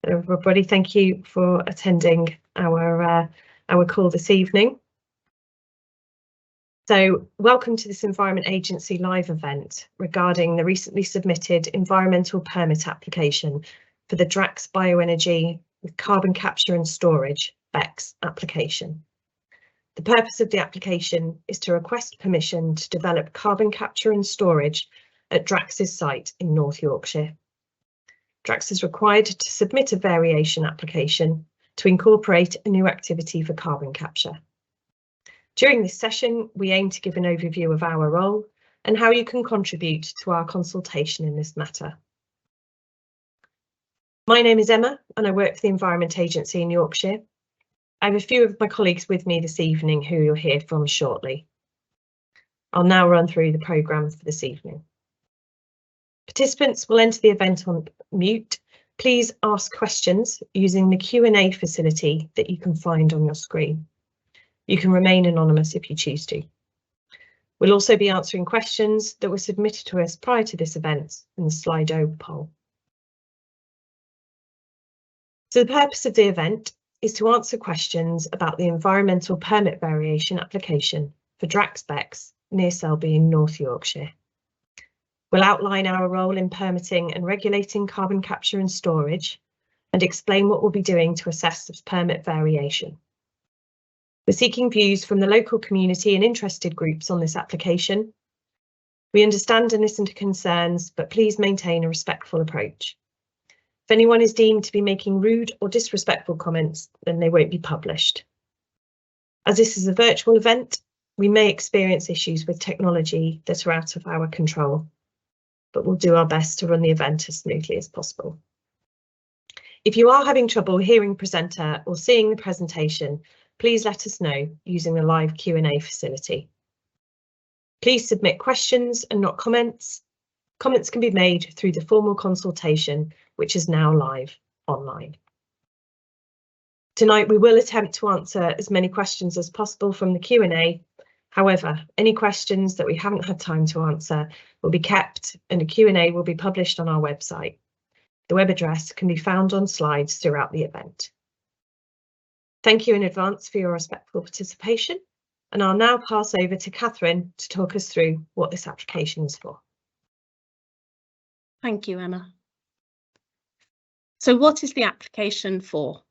Hello everybody, thank you for attending our call this evening. So welcome to this Environment Agency live event regarding the recently submitted environmental permit application for the Drax Bioenergy with carbon capture and storage BECCS application. The purpose of the application is to request permission to develop carbon capture and storage at Drax's site in North Yorkshire. Drax is required to submit a variation application to incorporate a new activity for carbon capture. During this session, we aim to give an overview of our role and how you can contribute to our consultation in this matter. My name is Emma and I work for the Environment Agency in Yorkshire. I have a few of my colleagues with me this evening who you'll hear from shortly. I'll now run through the programme for this evening. Participants will enter the event on mute. Please ask questions using the Q&A facility that you can find on your screen. You can remain anonymous if you choose to. We'll also be answering questions that were submitted to us prior to this event in the Slido poll. So the purpose of the event is to answer questions about the environmental permit variation application for Drax BECCS near Selby in North Yorkshire. We'll outline our role in permitting and regulating carbon capture and storage and explain what we'll be doing to assess this permit variation. We're seeking views from the local community and interested groups on this application. We understand and listen to concerns, but please maintain a respectful approach. If anyone is deemed to be making rude or disrespectful comments, then they won't be published. As this is a virtual event, we may experience issues with technology that are out of our control, but we'll do our best to run the event as smoothly as possible. If you are having trouble hearing presenter or seeing the presentation, please let us know using the live Q&A facility. Please submit questions and not comments. Comments can be made through the formal consultation, which is now live online. Tonight we will attempt to answer as many questions as possible from the Q&A. However, any questions that we haven't had time to answer will be kept and a Q&A will be published on our website. The web address can be found on slides throughout the event. Thank you in advance for your respectful participation, and I'll now pass over to Catherine to talk us through what this application is for. Thank you, Emma. So what is the application for?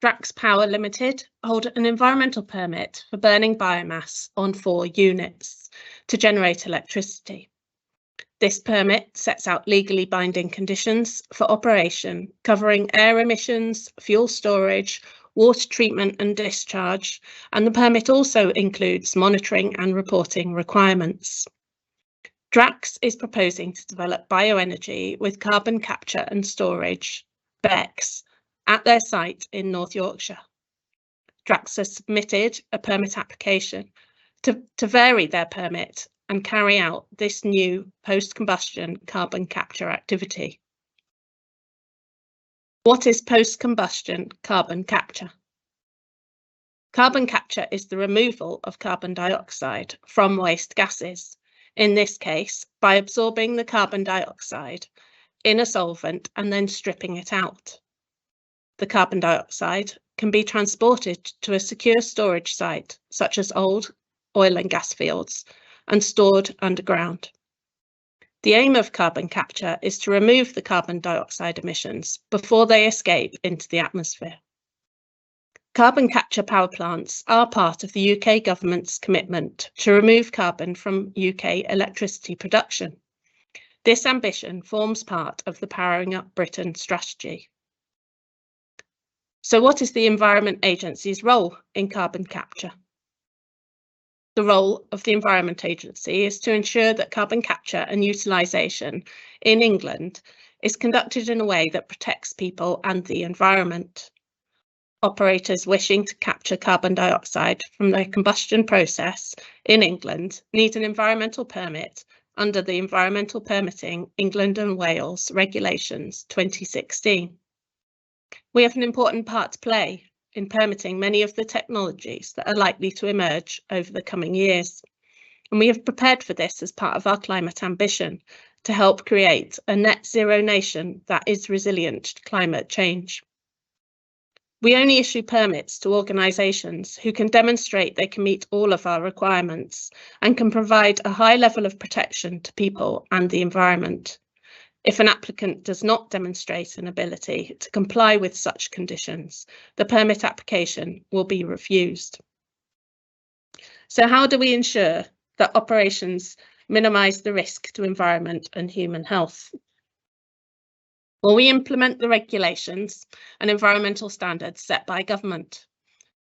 Drax Power Limited hold an environmental permit for burning biomass on 4 units to generate electricity. This permit sets out legally binding conditions for operation covering air emissions, fuel storage, water treatment and discharge, and the permit also includes monitoring and reporting requirements. Drax is proposing to develop bioenergy with carbon capture and storage, BECCS, at their site in North Yorkshire. Drax has submitted a permit application to vary their permit and carry out this new post-combustion carbon capture activity. What is post-combustion carbon capture? Carbon capture is the removal of carbon dioxide from waste gases, in this case by absorbing the carbon dioxide in a solvent and then stripping it out. The carbon dioxide can be transported to a secure storage site, such as old oil and gas fields, and stored underground. The aim of carbon capture is to remove the carbon dioxide emissions before they escape into the atmosphere. Carbon capture power plants are part of the UK government's commitment to remove carbon from UK electricity production. This ambition forms part of the Powering Up Britain strategy. So what is the Environment Agency's role in carbon capture? The role of the Environment Agency is to ensure that carbon capture and utilisation in England is conducted in a way that protects people and the environment. Operators wishing to capture carbon dioxide from their combustion process in England need an environmental permit under the Environmental Permitting England and Wales Regulations 2016. We have an important part to play in permitting many of the technologies that are likely to emerge over the coming years, and we have prepared for this as part of our climate ambition to help create a net zero nation that is resilient to climate change. We only issue permits to organisations who can demonstrate they can meet all of our requirements and can provide a high level of protection to people and the environment. If an applicant does not demonstrate an ability to comply with such conditions, the permit application will be refused. So how do we ensure that operations minimise the risk to environment and human health? Well, we implement the regulations and environmental standards set by government.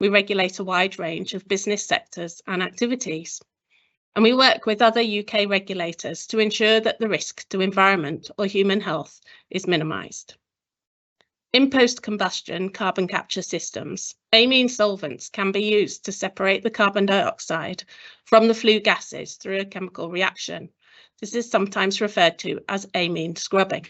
We regulate a wide range of business sectors and activities. And we work with other UK regulators to ensure that the risk to environment or human health is minimised. In post-combustion carbon capture systems, amine solvents can be used to separate the carbon dioxide from the flue gases through a chemical reaction. This is sometimes referred to as amine scrubbing.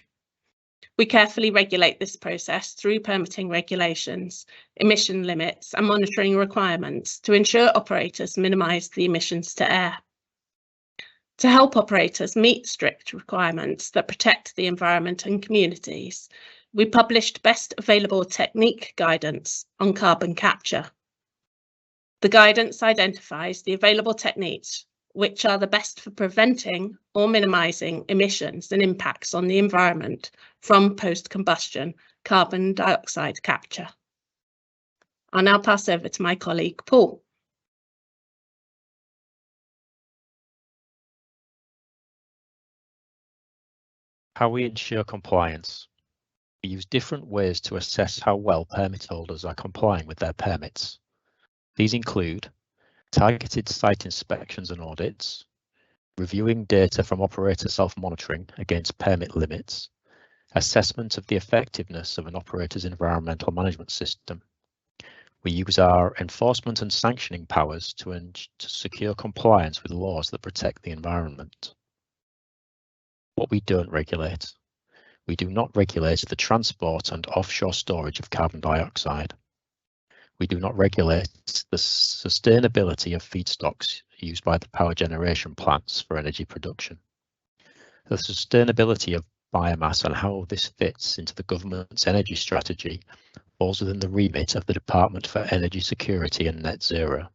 We carefully regulate this process through permitting regulations, emission limits and monitoring requirements to ensure operators minimise the emissions to air. To help operators meet strict requirements that protect the environment and communities, we published best available technique guidance on carbon capture. The guidance identifies the available techniques which are the best for preventing or minimising emissions and impacts on the environment from post-combustion carbon dioxide capture. I'll now pass over to my colleague Paul. How we ensure compliance. We use different ways to assess how well permit holders are complying with their permits. These include targeted site inspections and audits, reviewing data from operator self-monitoring against permit limits, assessment of the effectiveness of an operator's environmental management system. We use our enforcement and sanctioning powers to secure compliance with laws that protect the environment. What we don't regulate. We do not regulate the transport and offshore storage of carbon dioxide. We do not regulate the sustainability of feedstocks used by the power generation plants for energy production. The sustainability of biomass and how this fits into the government's energy strategy falls within the remit of the Department for Energy Security and Net Zero.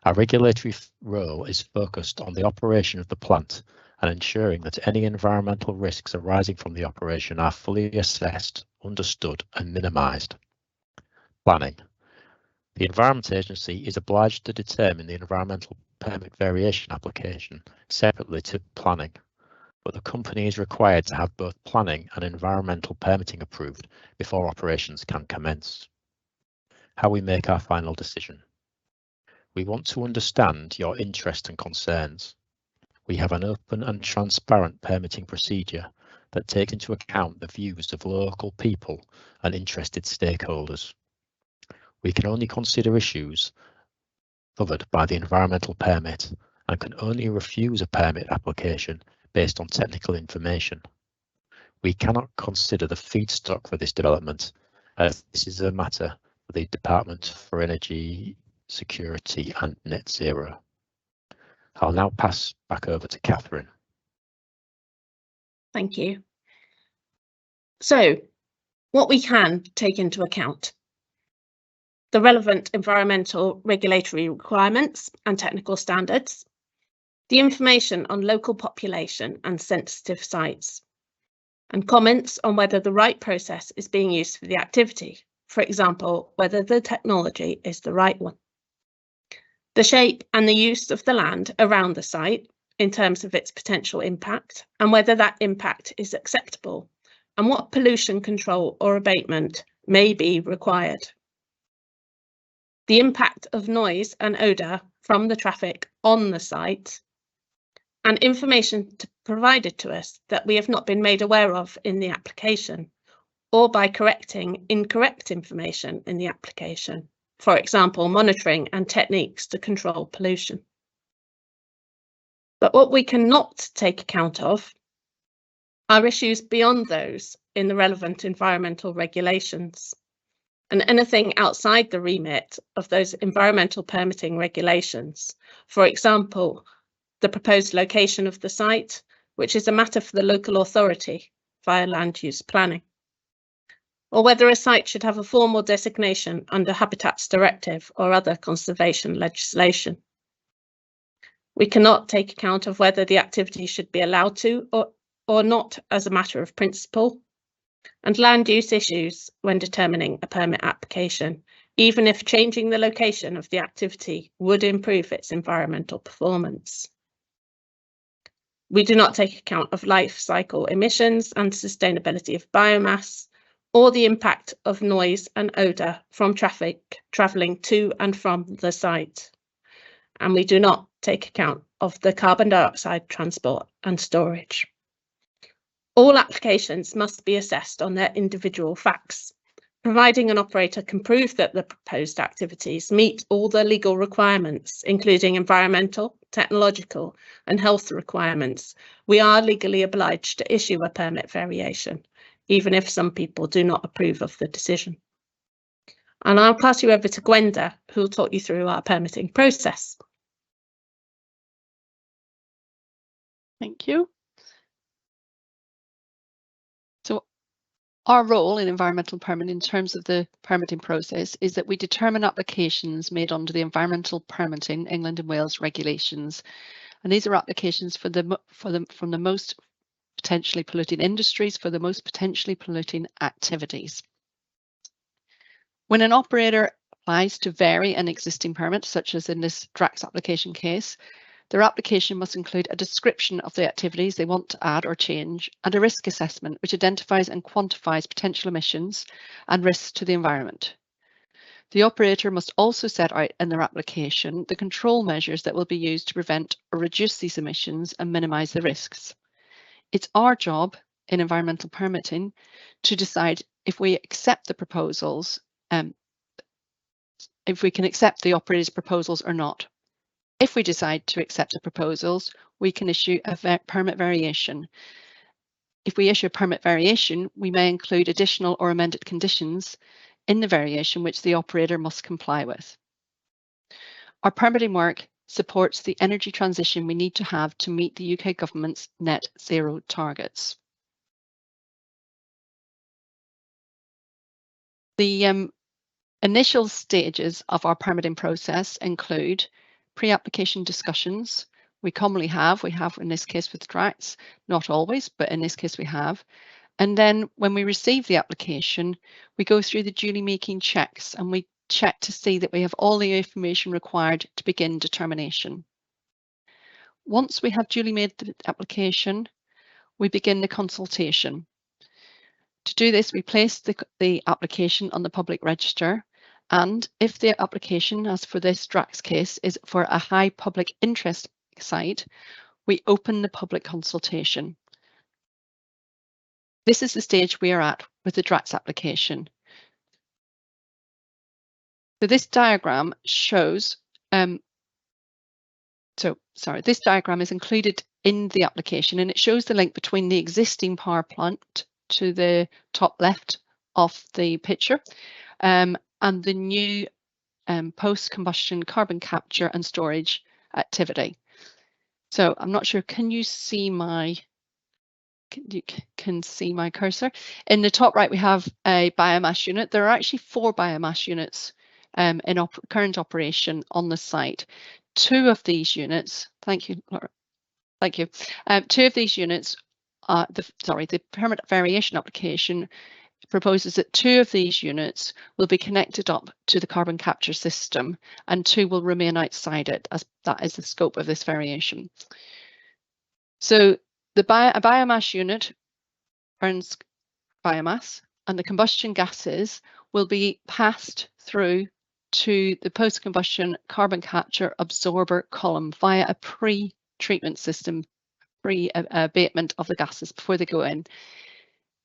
Our regulatory role is focused on the operation of the plant and ensuring that any environmental risks arising from the operation are fully assessed, understood and minimised. Planning. The Environment Agency is obliged to determine the environmental permit variation application separately to planning, but the company is required to have both planning and environmental permitting approved before operations can commence. How we make our final decision. We want to understand your interest and concerns. We have an open and transparent permitting procedure that takes into account the views of local people and interested stakeholders. We can only consider issues covered by the environmental permit and can only refuse a permit application based on technical information. We cannot consider the feedstock for this development, as this is a matter for the Department for Energy Security and Net Zero. I'll now pass back over to Catherine. Thank you. So, what we can take into account. The relevant environmental regulatory requirements and technical standards. The information on local population and sensitive sites. And comments on whether the right process is being used for the activity. For example, whether the technology is the right one. The shape and the use of the land around the site in terms of its potential impact and whether that impact is acceptable and what pollution control or abatement may be required. The impact of noise and odour from the traffic on the site and information provided to us that we have not been made aware of in the application or by correcting incorrect information in the application. For example, monitoring and techniques to control pollution. But what we cannot take account of are issues beyond those in the relevant environmental regulations, and anything outside the remit of those environmental permitting regulations. For example, the proposed location of the site, which is a matter for the local authority via land use planning, or whether a site should have a formal designation under Habitats Directive or other conservation legislation. We cannot take account of whether the activity should be allowed to or not as a matter of principle, and land use issues when determining a permit application, even if changing the location of the activity would improve its environmental performance. We do not take account of life cycle emissions and sustainability of biomass, or the impact of noise and odour from traffic travelling to and from the site. And we do not take account of the carbon dioxide transport and storage. All applications must be assessed on their individual facts, providing an operator can prove that the proposed activities meet all the legal requirements, including environmental, technological and health requirements. We are legally obliged to issue a permit variation, even if some people do not approve of the decision. And I'll pass you over to Gwenda, who will talk you through our permitting process. Thank you. So our role in environmental permitting in terms of the permitting process is that we determine applications made under the Environmental Permitting England and Wales regulations. And these are applications from the most potentially polluting industries for the most potentially polluting activities. When an operator applies to vary an existing permit, such as in this Drax application case, their application must include a description of the activities they want to add or change and a risk assessment which identifies and quantifies potential emissions and risks to the environment. The operator must also set out in their application the control measures that will be used to prevent or reduce these emissions and minimise the risks. It's our job in environmental permitting to decide if we accept the proposals, if we can accept the operator's proposals or not. If we decide to accept the proposals, we can issue a permit variation. If we issue a permit variation, we may include additional or amended conditions in the variation which the operator must comply with. Our permitting work supports the energy transition we need to have to meet the UK government's net zero targets. The initial stages of our permitting process include pre-application discussions. We have in this case with Drax, not always, but in this case we have. And then when we receive the application, we go through the duly making checks and we check to see that we have all the information required to begin determination. Once we have duly made the application, we begin the consultation. To do this, we place the application on the public register, and if the application, as for this Drax case, is for a high public interest site, we open the public consultation. This is the stage we are at with the Drax application. So this diagram shows, this diagram is included in the application and it shows the link between the existing power plant to the top left of the picture and the new post-combustion carbon capture and storage activity. So I'm not sure, can you see my cursor? In the top right, we have a biomass unit. There are actually 4 biomass units in current operation on the site. 2 of these units, thank you, Laura. Thank you. 2 of these units, the permit variation application proposes that 2 of these units will be connected up to the carbon capture system and 2 will remain outside it, as that is the scope of this variation. So a biomass unit burns biomass and the combustion gases will be passed through to the post-combustion carbon capture absorber column via a pre-treatment system, pre-abatement of the gases before they go in.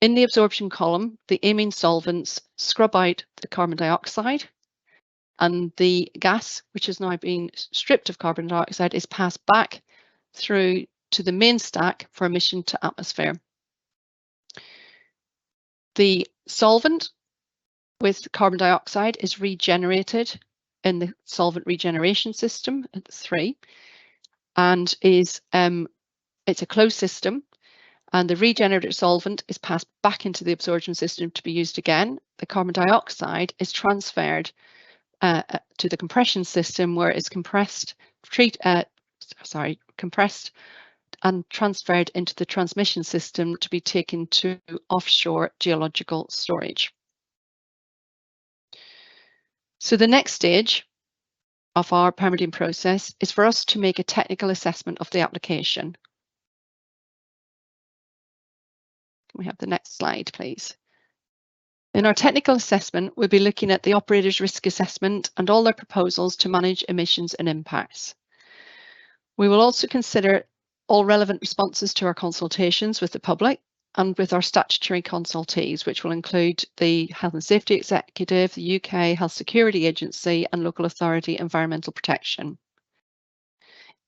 In the absorption column, the amine solvents scrub out the carbon dioxide and the gas, which has now been stripped of carbon dioxide, is passed back through to the main stack for emission to atmosphere. The solvent with carbon dioxide is regenerated in the solvent regeneration system at 3 and is It's a closed system, and the regenerative solvent is passed back into the absorption system to be used again. The carbon dioxide is transferred to the compression system, where it's compressed and transferred into the transmission system to be taken to offshore geological storage. So the next stage of our permitting process is for us to make a technical assessment of the application. Can we have the next slide, please? In our technical assessment, we'll be looking at the operator's risk assessment and all their proposals to manage emissions and impacts. We will also consider all relevant responses to our consultations with the public and with our statutory consultees, which will include the Health and Safety Executive, the UK Health Security Agency and Local Authority Environmental Protection.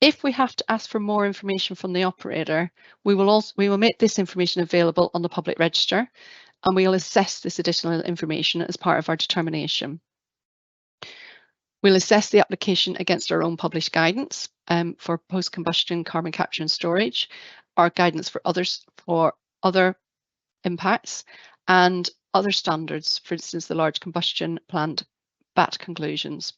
If we have to ask for more information from the operator, we will make this information available on the public register, and we will assess this additional information as part of our determination. We'll assess the application against our own published guidance for post-combustion carbon capture and storage, our guidance for other impacts, and other standards, for instance, the large combustion plant BAT conclusions.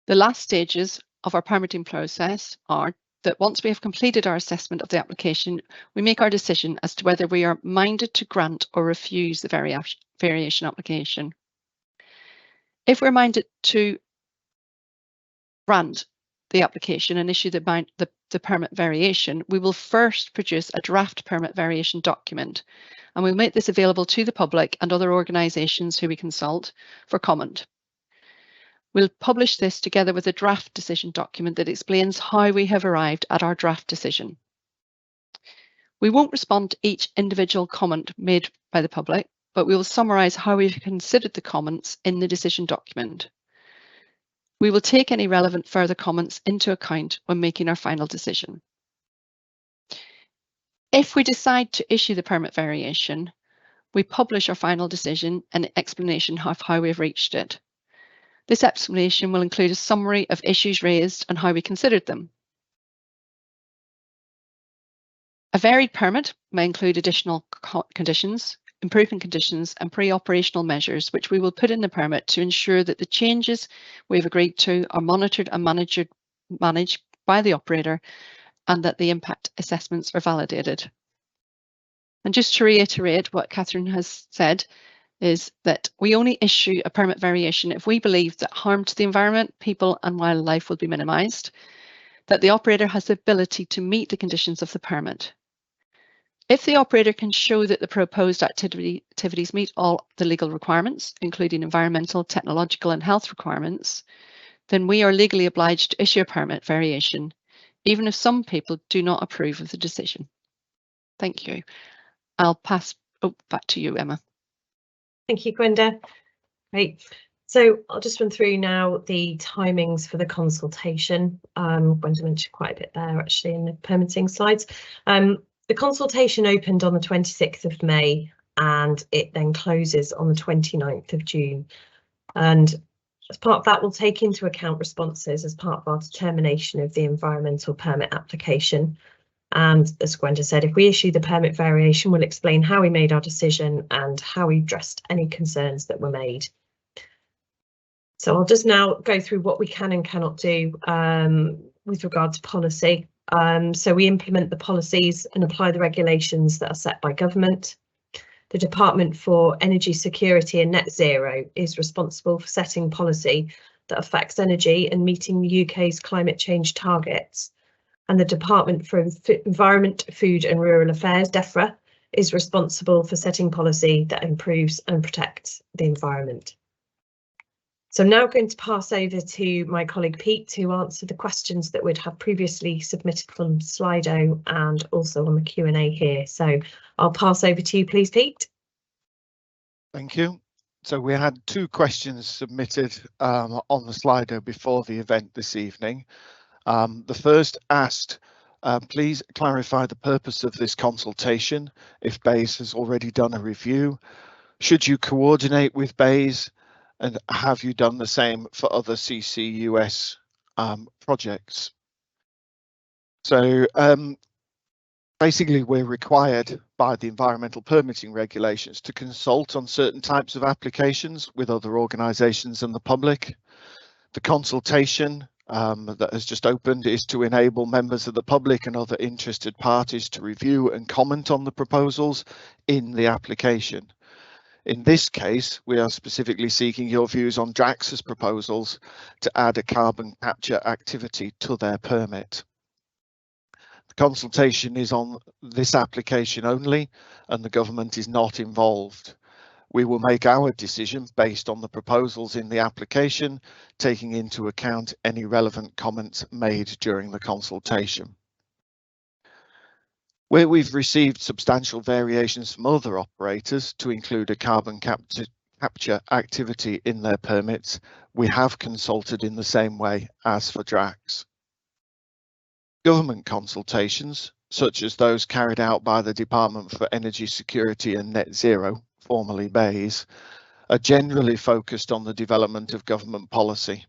The last stages of our permitting process are that once we have completed our assessment of the application, we make our decision as to whether we are minded to grant or refuse the variation application. If we're minded to grant the application and issue the permit variation, we will first produce a draft permit variation document, and we'll make this available to the public and other organisations who we consult for comment. We'll publish this together with a draft decision document that explains how we have arrived at our draft decision. We won't respond to each individual comment made by the public, but we will summarise how we've considered the comments in the decision document. We will take any relevant further comments into account when making our final decision. If we decide to issue the permit variation, we publish our final decision and an explanation of how we've reached it. This explanation will include a summary of issues raised and how we considered them. A varied permit may include additional conditions, improvement conditions and pre-operational measures which we will put in the permit to ensure that the changes we've agreed to are monitored and managed by the operator and that the impact assessments are validated. And just to reiterate what Catherine has said, is that we only issue a permit variation if we believe that harm to the environment, people and wildlife will be minimised, that the operator has the ability to meet the conditions of the permit. If the operator can show that the proposed activities meet all the legal requirements, including environmental, technological and health requirements, then we are legally obliged to issue a permit variation, even if some people do not approve of the decision. Thank you. I'll pass back to you, Emma. Thank you, Gwenda. Great. So I'll just run through now the timings for the consultation. Gwenda mentioned quite a bit there actually in the permitting slides. The consultation opened on the 26th of May and it then closes on the 29th of June. And as part of that, we'll take into account responses as part of our determination of the environmental permit application. And as Gwenda said, if we issue the permit variation, we'll explain how we made our decision and how we addressed any concerns that were made. So I'll just now go through what we can and cannot do with regard to policy. So we implement the policies and apply the regulations that are set by government. The Department for Energy Security and Net Zero is responsible for setting policy that affects energy and meeting the UK's climate change targets. And the Department for Environment, Food and Rural Affairs, DEFRA, is responsible for setting policy that improves and protects the environment. So I'm now going to pass over to my colleague Pete to answer the questions that we'd have previously submitted from Slido and also on the Q&A here. So I'll pass over to you, please, Pete. Thank you. So we had two questions submitted on the Slido before the event this evening. The first asked, please clarify the purpose of this consultation if BEIS has already done a review. Should you coordinate with BEIS and have you done the same for other CCUS projects. So basically, we're required by the environmental permitting regulations to consult on certain types of applications with other organisations and the public. The consultation that has just opened is to enable members of the public and other interested parties to review and comment on the proposals in the application. In this case, we are specifically seeking your views on Drax's proposals to add a carbon capture activity to their permit. The consultation is on this application only, and the government is not involved. We will make our decision based on the proposals in the application, taking into account any relevant comments made during the consultation. Where we've received substantial variations from other operators to include a carbon capture activity in their permits, we have consulted in the same way as for Drax. Government consultations, such as those carried out by the Department for Energy Security and Net Zero, formerly BEIS, are generally focused on the development of government policy.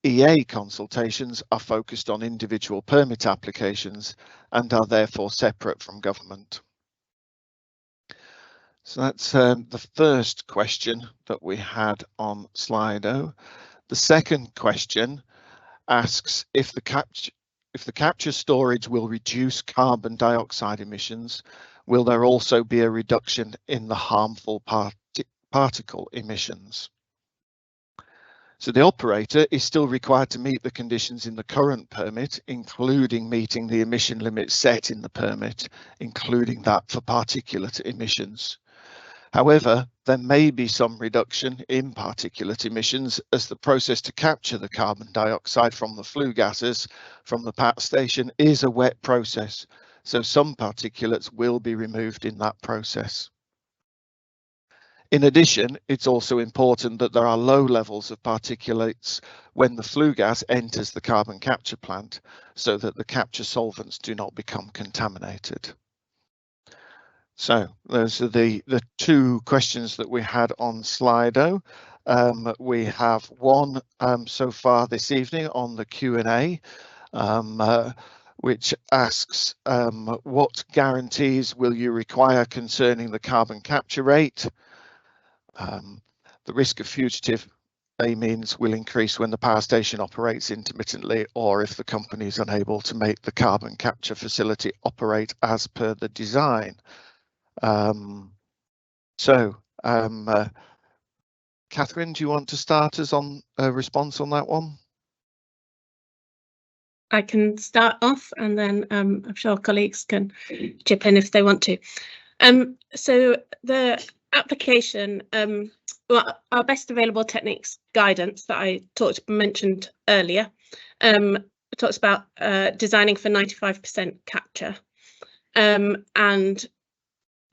EA consultations are focused on individual permit applications and are therefore separate from government. So that's the first question that we had on Slido. The second question asks if the capture storage will reduce carbon dioxide emissions, will there also be a reduction in the harmful particle emissions? So the operator is still required to meet the conditions in the current permit, including meeting the emission limits set in the permit, including that for particulate emissions. However, there may be some reduction in particulate emissions as the process to capture the carbon dioxide from the flue gases from the PAT station is a wet process, so some particulates will be removed in that process. In addition, it's also important that there are low levels of particulates when the flue gas enters the carbon capture plant, so that the capture solvents do not become contaminated. So those are the two questions that we had on Slido. We have one so far this evening on the Q&A, which asks, what guarantees will you require concerning the carbon capture rate? The risk of fugitive amines will increase when the power station operates intermittently or if the company is unable to make the carbon capture facility operate as per the design. Catherine, do you want to start us on a response on that one? I can start off, and then I'm sure colleagues can chip in if they want to. So the application, well, our best available techniques guidance that I mentioned earlier, talks about designing for 95% capture, and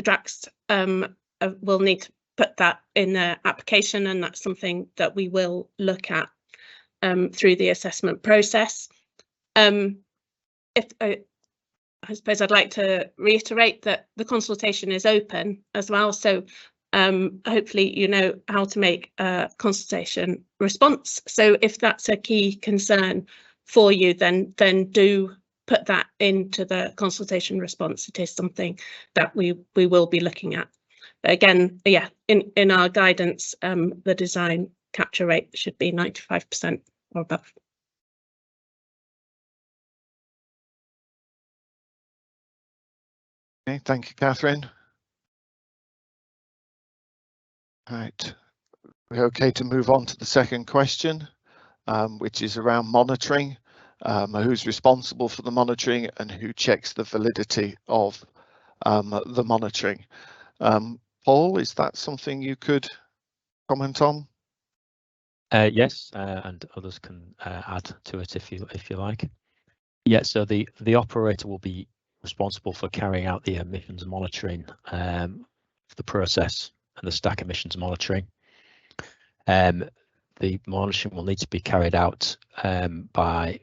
Drax will need to put that in the application, and that's something that we will look at through the assessment process. I suppose I'd like to reiterate that the consultation is open as well, so hopefully you know how to make a consultation response. So if that's a key concern for you, then do put that into the consultation response. It is something that we will be looking at. But again, yeah, in our guidance, the design capture rate should be 95% or above. Okay, thank you, Catherine. Right, we're okay to move on to the second question, which is around monitoring. Who's responsible for the monitoring and who checks the validity of the monitoring? Paul, is that something you could comment on? Yes, and others can add to it if you like. Yeah, so the operator will be responsible for carrying out the emissions monitoring for the process and the stack emissions monitoring. The monitoring will need to be carried out by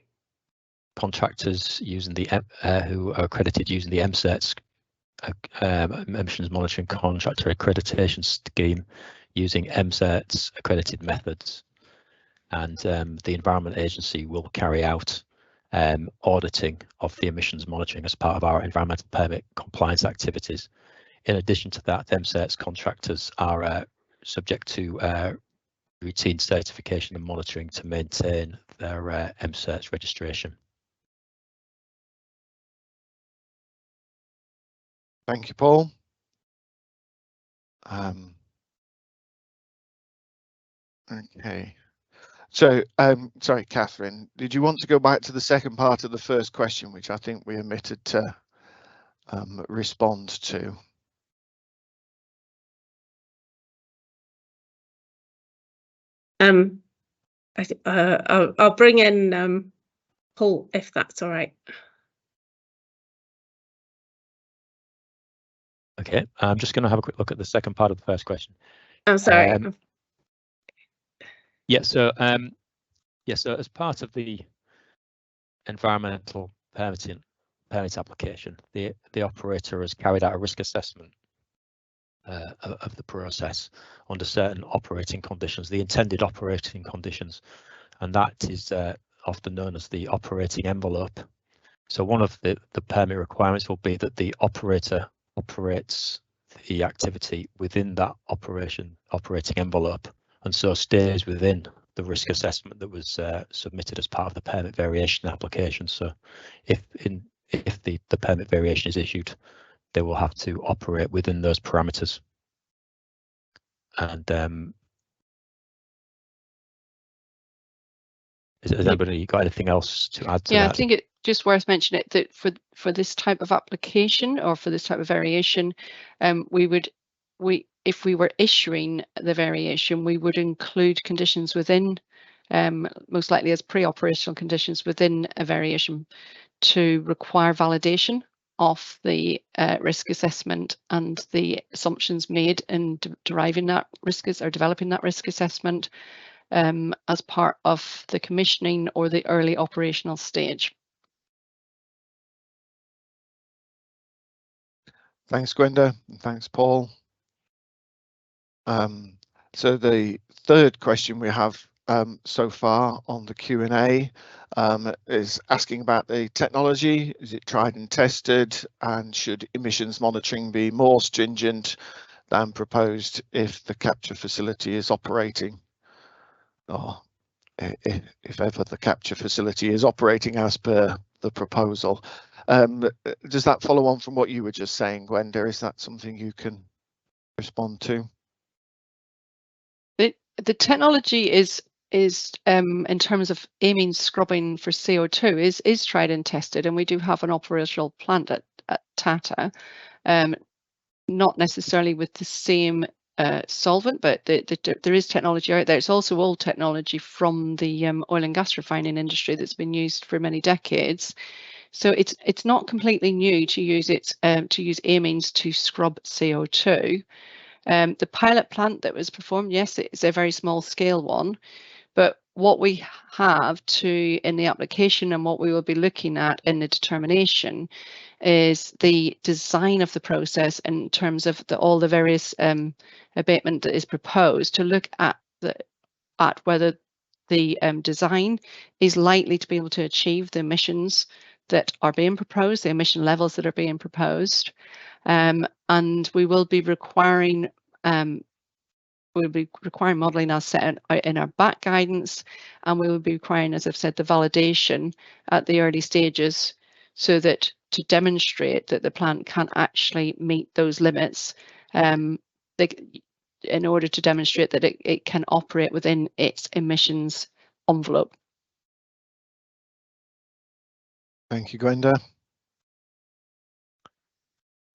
contractors using the who are accredited using the MCERT's emissions monitoring contractor accreditation scheme, using MCERT's accredited methods. and the Environment Agency will carry out auditing of the emissions monitoring as part of our environmental permit compliance activities. In addition to that, MCERT's contractors are subject to routine certification and monitoring to maintain their MCERT's registration. Thank you, Paul. Okay. So, sorry, Catherine, did you want to go back to the second part of the first question, which I think we omitted to respond to? I'll bring in Paul, if that's all right. Okay, I'm just going to have a quick look at the second part of the first question. I'm sorry. So as part of the environmental permit application, the operator has carried out a risk assessment of the process under certain operating conditions, the intended operating conditions, and that is often known as the operating envelope. So one of the permit requirements will be that the operator operates the activity within that operating envelope, and so stays within the risk assessment that was submitted as part of the permit variation application. So if the permit variation is issued, they will have to operate within those parameters. And has anybody got anything else to add to that? Yeah, I think it's just worth mentioning that for this type of application or for this type of variation, if we were issuing the variation, we would include conditions within, most likely as pre-operational conditions within a variation, to require validation of the risk assessment and the assumptions made in deriving that risk or developing that risk assessment as part of the commissioning or the early operational stage. Thanks, Gwenda, and thanks, Paul. So the third question we have so far on the Q&A is asking about the technology. Is it tried and tested, and should emissions monitoring be more stringent than proposed if the capture facility is operating, or if ever the capture facility is operating as per the proposal? Does that follow on from what you were just saying, Gwenda? Is that something you can respond to? The technology is in terms of amine scrubbing for CO2 is tried and tested, and we do have an operational plant at Tata, not necessarily with the same solvent, but there is technology out there. It's also old technology from the oil and gas refining industry that's been used for many decades. So it's not completely new to use amines to scrub CO2. The pilot plant that was performed, yes, it's a very small scale one, but what we have in the application and what we will be looking at in the determination is the design of the process in terms of all the various abatement that is proposed, to look at whether the design is likely to be able to achieve the emissions that are being proposed, the emission levels that are being proposed. And we will be requiring modelling as set out in our back guidance, and we will be requiring, as I've said, the validation at the early stages, so that to demonstrate that the plant can actually meet those limits, in order to demonstrate that it can operate within its emissions envelope. Thank you, Gwenda.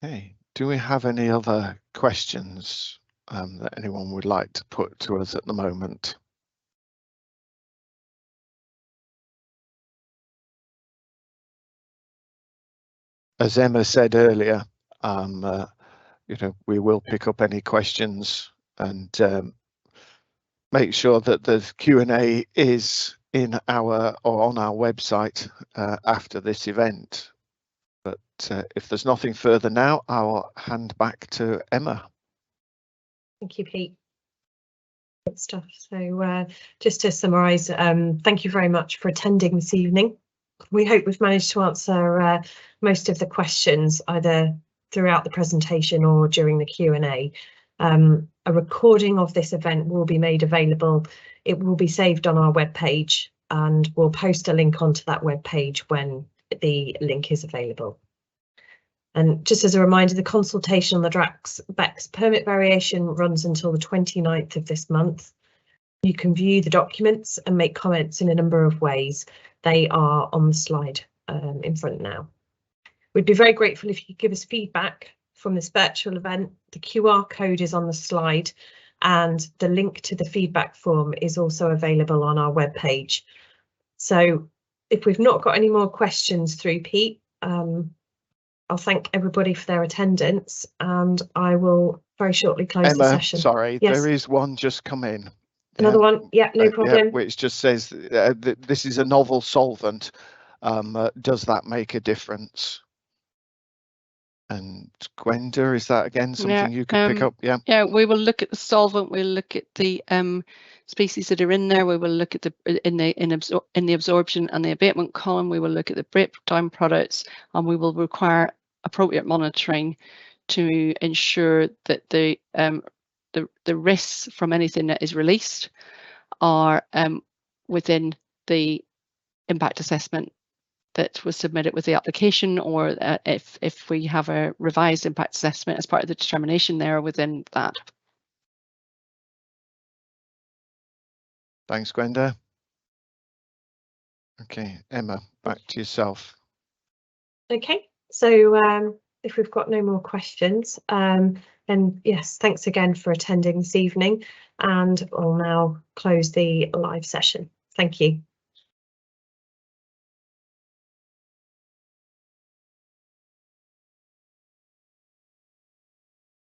Okay, do we have any other questions that anyone would like to put to us at the moment? As Emma said earlier, we will pick up any questions and make sure that the Q&A is on our website after this event. But if there's nothing further now, I'll hand back to Emma. Thank you, Pete. Good stuff. So just to summarise, thank you very much for attending this evening. We hope we've managed to answer most of the questions either throughout the presentation or during the Q&A. A recording of this event will be made available. It will be saved on our webpage, and we'll post a link onto that webpage when the link is available. And just as a reminder, the consultation on the Drax BECCS permit variation runs until the 29th of this month. You can view the documents and make comments in a number of ways. They are on the slide in front now. We'd be very grateful if you could give us feedback from this virtual event. The QR code is on the slide, and the link to the feedback form is also available on our webpage. So if we've not got any more questions through, Pete, I'll thank everybody for their attendance, and I will very shortly close Emma, the session. Sorry, yes. There is one just come in. Another one, yeah, no problem. Yeah, which just says this is a novel solvent. Does that make a difference? And Gwenda, is that again something you could pick up? Yeah. Yeah, we will look at the solvent. We'll look at the species that are in there. We will look at in the absorption and the abatement column. We will look at the breakdown products, and we will require appropriate monitoring to ensure that the risks from anything that is released are within the impact assessment that was submitted with the application, or if we have a revised impact assessment as part of the determination there within that. Thanks, Gwenda. Okay, Emma, back to yourself. Okay, so if we've got no more questions, then yes, thanks again for attending this evening, and I'll now close the live session. Thank you.